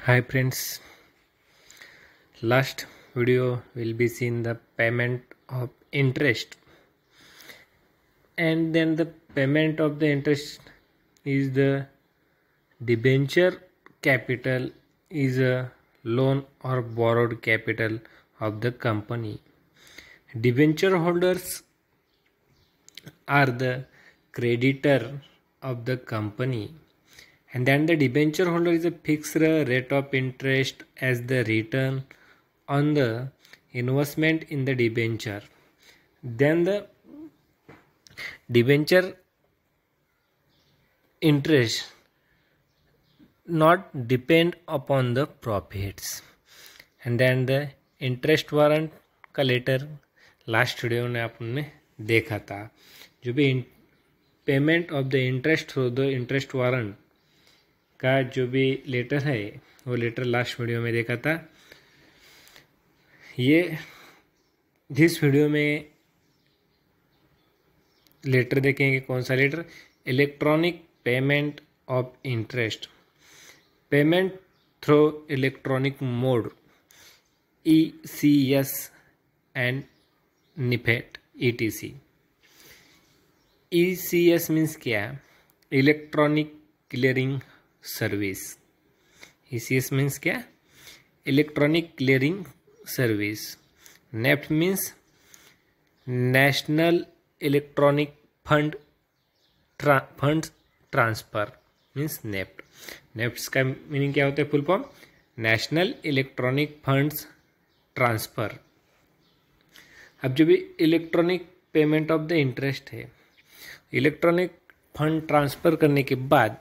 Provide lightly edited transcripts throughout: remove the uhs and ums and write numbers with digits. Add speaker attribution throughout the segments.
Speaker 1: Hi friends, last video will be seen the payment of interest, and then the payment of the interest is the debenture capital is a loan or borrowed capital of the company. Debenture holders are the creditor of the company, and then the debenture holder is a fixed rate of interest as the return on the investment in the debenture. Then the debenture interest not depend upon the profits, and then the interest warrant का letter last video में आपने देखा था। जो भी payment of the interest through the interest warrant का जो भी लेटर है वो लेटर लास्ट वीडियो में देखा था। ये जिस वीडियो में लेटर देखेंगे, कौन सा letter? Electronic payment of interest, payment through electronic mode, ECS and NIPET ETC। ECS means क्या? Electronic clearing service. ECS means क्या? Electronic clearing service. NEFT means national electronic fund transfer means NEFT. NEFT का meaning क्या होता है? Full form national electronic funds transfer. अब जो भी electronic payment of the interest है, इलेक्ट्रॉनिक फंड ट्रांसफ़र करने के बाद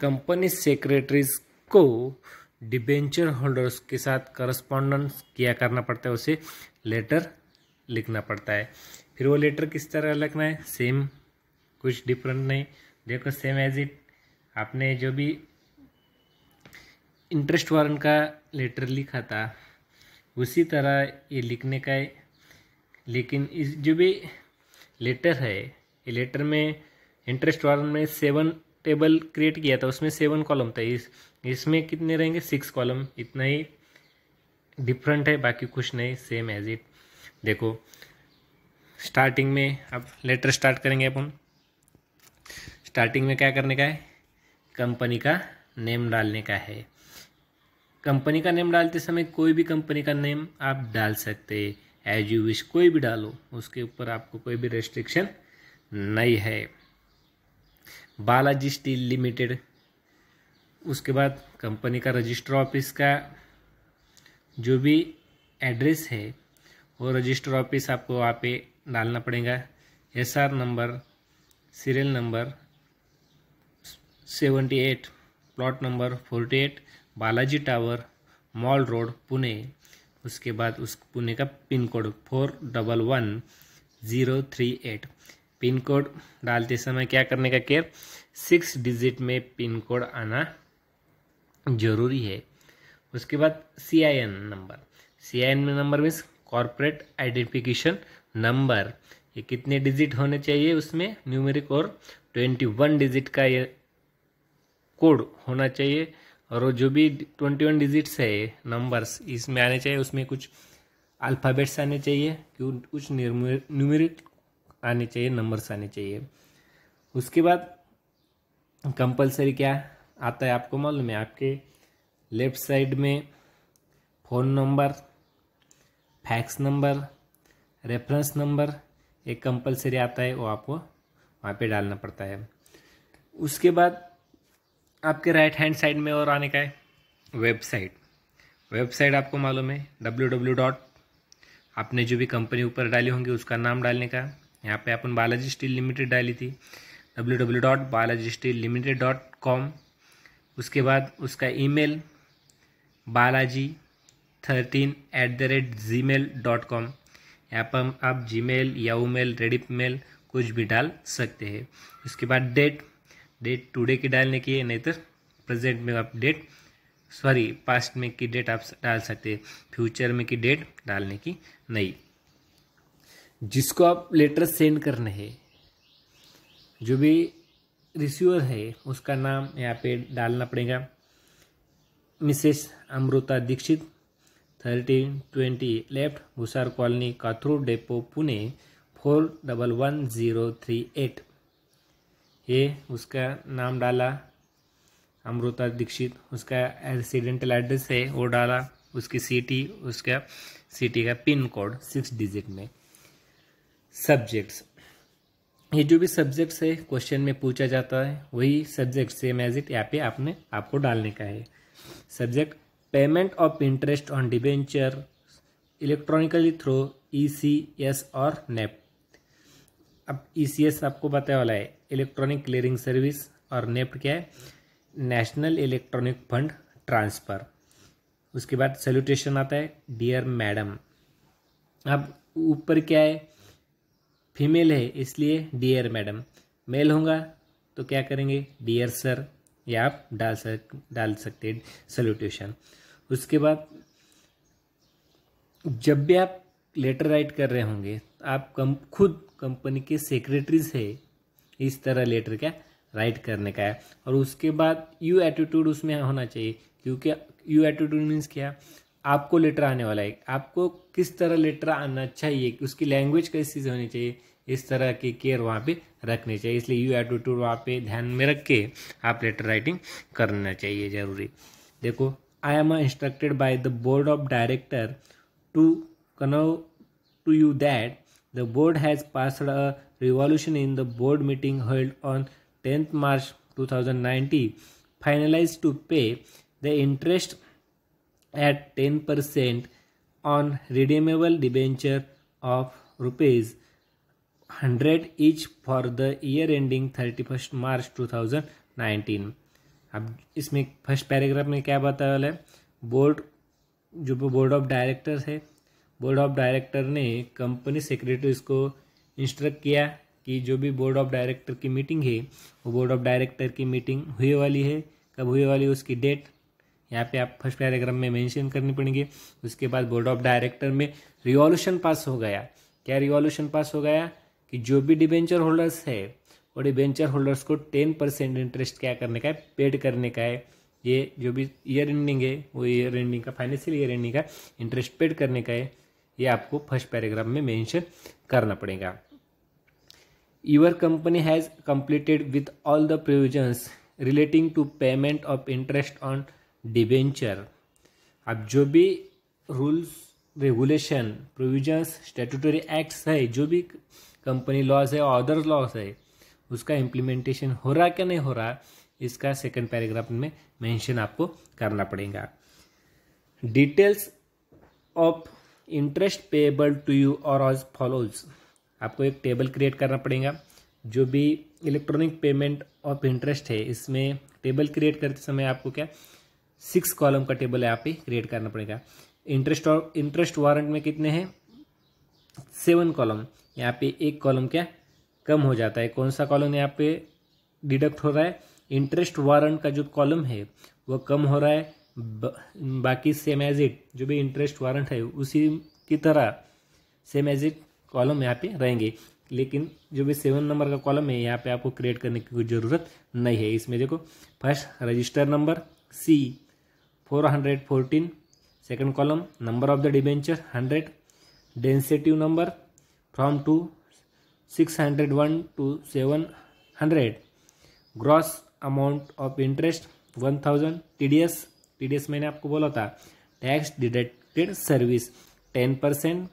Speaker 1: कंपनी सेक्रेटरीज को डिबेंचर होल्डर्स के साथ करस्पॉन्डेंस किया करना पड़ता है, उसे लेटर लिखना पड़ता है। फिर वो लेटर किस तरह लिखना है? सेम, कुछ डिफरेंट नहीं। देखो सेम एज इट आपने जो भी इंटरेस्ट वारंट का लेटर लिखा था उसी तरह ये लिखने का है। लेकिन इस जो भी लेटर है, ये लेटर में इंटरेस्ट वारंट में 7 टेबल क्रिएट किया था, उसमें 7 कॉलम था। इसमें कितने रहेंगे? 6 कॉलम। इतना ही डिफरेंट है, बाकी कुछ नहीं, सेम एज इट। देखो स्टार्टिंग में अब लेटर स्टार्ट करेंगे अपन। स्टार्टिंग में क्या करने का है? कंपनी का नेम डालने का है। कंपनी का नेम डालते समय कोई भी कंपनी का नेम आप डाल सकते हैं, एज यू विश, कोई भी डालो, उसके ऊपर आपको कोई भी रेस्ट्रिक्शन नहीं है। Balaji steel limited. उसके बाद कंपनी का रजिस्टर ऑफिस का जो भी एड्रेस है वो रजिस्टर ऑफिस आपको वहाँ पे डालना पड़ेगा। SR number, serial number 78, plot number 48, Balaji tower, mall road, Pune. उसके बाद उस पुणे का पिन कोड 411038। पिन कोड डालते समय क्या करने का केयर? 6 डिजिट में पिन कोड आना जरूरी है। उसके बाद CIN number. CIN number means corporate identification number. ये कितने डिजिट होने चाहिए? उसमें न्यूमेरिक और 21 डिजिट का ये कोड होना चाहिए। और वो जो भी 21 डिजिट्स है नंबर्स इसमें आने चाहिए, उसमें कुछ अल्फ़ाबेट्स आने चाहिए, कुछ न्यूमेरिक आने चाहिए, नंबर्स आने चाहिए। उसके बाद कंपलसरी क्या आता है आपको मालूम है? आपके लेफ्ट साइड में phone number, fax number, reference number एक कंपलसरी आता है, वो आपको वहाँ पे डालना पड़ता है। उसके बाद आपके राइट हैंड साइड में और आने का है वेबसाइट। वेबसाइट आपको मालूम है www. आपने जो भी कंपनी ऊपर डाली होंगी उसका नाम डालने का। यहाँ पे अपन बालाजी स्टील लिमिटेड डाली थी, www.balajistillimited.com। उसके बाद उसका ईमेल balaji13@gmail.com। यहाँ पर आप जीमेल, याहूमेल, रेडिपमेल कुछ भी डाल सकते हैं। उसके बाद डेट टुडे की डालने की है, नहीं तो प्रेजेंट में आप पास्ट में की डेट आप डाल सकते हैं, फ्यूचर में की डेट डालने की नहीं। जिसको आप लेटर सेंड करने हैं, जो भी रिसीवर है उसका नाम यहाँ पे डालना पड़ेगा। Mrs Amrita Dikshit 1320 left Bhusar colony Kothrud depot Pune 411038। ये उसका नाम डाला अमृता दीक्षित, उसका रेसिडेंटल एड्रेस है वो डाला, उसकी सिटी, उसका सिटी का पिन कोड 6 डिजिट में। सब्जेक्ट्स, ये जो भी सब्जेक्ट्स है क्वेश्चन में पूछा जाता है वही सब्जेक्ट सेम एज इट यहाँ पे आपको डालने का है। Subject payment of interest on debenture electronically through ECS और नेफ्ट। अब ECS आपको बताया वाला है इलेक्ट्रॉनिक क्लियरिंग सर्विस, और नेफ्ट क्या है नेशनल इलेक्ट्रॉनिक फंड ट्रांसफ़र। उसके बाद सैल्यूटेशन आता है डियर मैडम। अब ऊपर क्या है फीमेल है इसलिए डियर मैडम, मेल होगा तो क्या करेंगे डियर सर, या आप डाल सकते हैं सैल्यूटेशन। उसके बाद जब भी आप लेटर राइट कर रहे होंगे आप खुद कंपनी के सेक्रेटरी से इस तरह लेटर क्या राइट करने का है। और उसके बाद यू एटीट्यूड उसमें होना चाहिए, क्योंकि यू एटीट्यूड मीन्स क्या, आपको लेटर आने वाला है, आपको किस तरह लेटर आना चाहिए, उसकी लैंग्वेज कैसी होनी चाहिए, इस तरह की केयर वहाँ पे रखनी चाहिए। इसलिए यू एटीट्यूड वहाँ पे ध्यान में रख के आप लेटर राइटिंग करना चाहिए जरूरी। देखो, I am instructed by the board of director to convey to you that the board has passed a revolution in the board meeting held on 10th March 2019 finalized to pay the interest at 10% on redeemable debenture of ₹100 each for the year ending 31st March 2019। अब इसमें first paragraph में क्या बताया है, board of directors है, board of director ने company secretaries को instruct किया कि जो भी बोर्ड ऑफ डायरेक्टर की मीटिंग है वो बोर्ड ऑफ डायरेक्टर की मीटिंग हुए वाली है, कब हुए वाली है उसकी डेट यहाँ पे आप फर्स्ट पैराग्राफ में मेंशन करनी पड़ेगी। उसके बाद बोर्ड ऑफ डायरेक्टर में रिवॉल्यूशन पास हो गया। क्या रिवॉल्यूशन पास हो गया कि जो भी डिबेंचर होल्डर्स है वो डिबेंचर होल्डर्स को 10% इंटरेस्ट क्या करने का है, पेड करने का है। ये जो भी ईयर एंडिंग है वो ईयर एंडिंग का फाइनेंशियल ईयर एंडिंग का इंटरेस्ट पेड करने का है, ये आपको फर्स्ट पैराग्राफ में मेंशन करना पड़ेगा। Your company has completed with all the provisions relating to payment of interest on debenture। अब जो भी rules regulation provisions statutory acts है, जो भी कंपनी लॉज है और अदर लॉज है, उसका इम्प्लीमेंटेशन हो रहा क्या नहीं हो रहा, इसका सेकंड पैराग्राफ में मेंशन आपको करना पड़ेगा। Details of interest payable to you और एज फॉलोज। आपको एक टेबल क्रिएट करना पड़ेगा। जो भी इलेक्ट्रॉनिक पेमेंट ऑफ इंटरेस्ट है इसमें टेबल क्रिएट करते समय आपको क्या 6 कॉलम का टेबल यहाँ पे क्रिएट करना पड़ेगा। इंटरेस्ट वारंट में कितने हैं 7 कॉलम। यहाँ पे एक कॉलम क्या कम हो जाता है, कौन सा कॉलम यहाँ पे डिडक्ट हो रहा है, इंटरेस्ट वारंट का जो कॉलम है वो कम हो रहा है। बाकी सेम एज इट जो भी इंटरेस्ट वारंट है उसी की तरह सेम एज इट कॉलम यहाँ पे रहेंगे, लेकिन जो भी 7 नंबर का कॉलम है यहाँ पे आपको क्रिएट करने की कोई ज़रूरत नहीं है। इसमें देखो first register number C414, second column number of the debenture 100, density number from to 601 to 700, gross amount of interest 1000, TDS मैंने आपको बोला था टैक्स डिडक्टेड सर्विस 10%।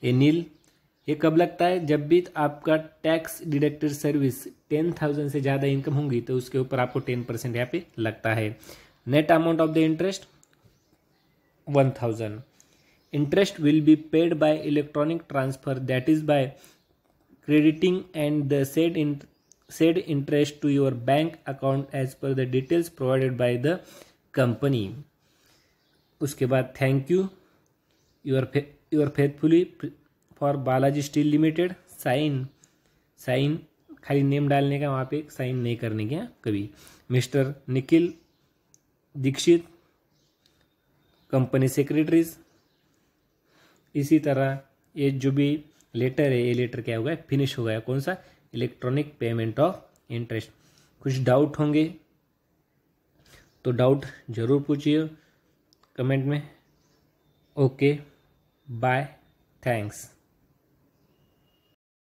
Speaker 1: नील, ये कब लगता है जब भी आपका टैक्स डिडक्टेड सर्विस 10,000 से ज़्यादा इनकम होंगी तो उसके ऊपर आपको 10% यहाँ पे लगता है। Net amount of the interest 1000। Interest will be paid by electronic transfer that is by crediting and the said interest to your bank account as per the details provided by the company। उसके बाद thank you your faithfully for Balaji steel limited. Sign खाली name डालने का, वहाँ पे sign नहीं करने का कभी। Mister Nikhil Dikshit company secretaries. इसी तरह ये जो भी लेटर है ये लेटर क्या होगा फिनिश हो गया, कौन सा इलेक्ट्रॉनिक पेमेंट ऑफ इंटरेस्ट। कुछ डाउट होंगे तो डाउट ज़रूर पूछिए कमेंट में। Okay, bye, thanks.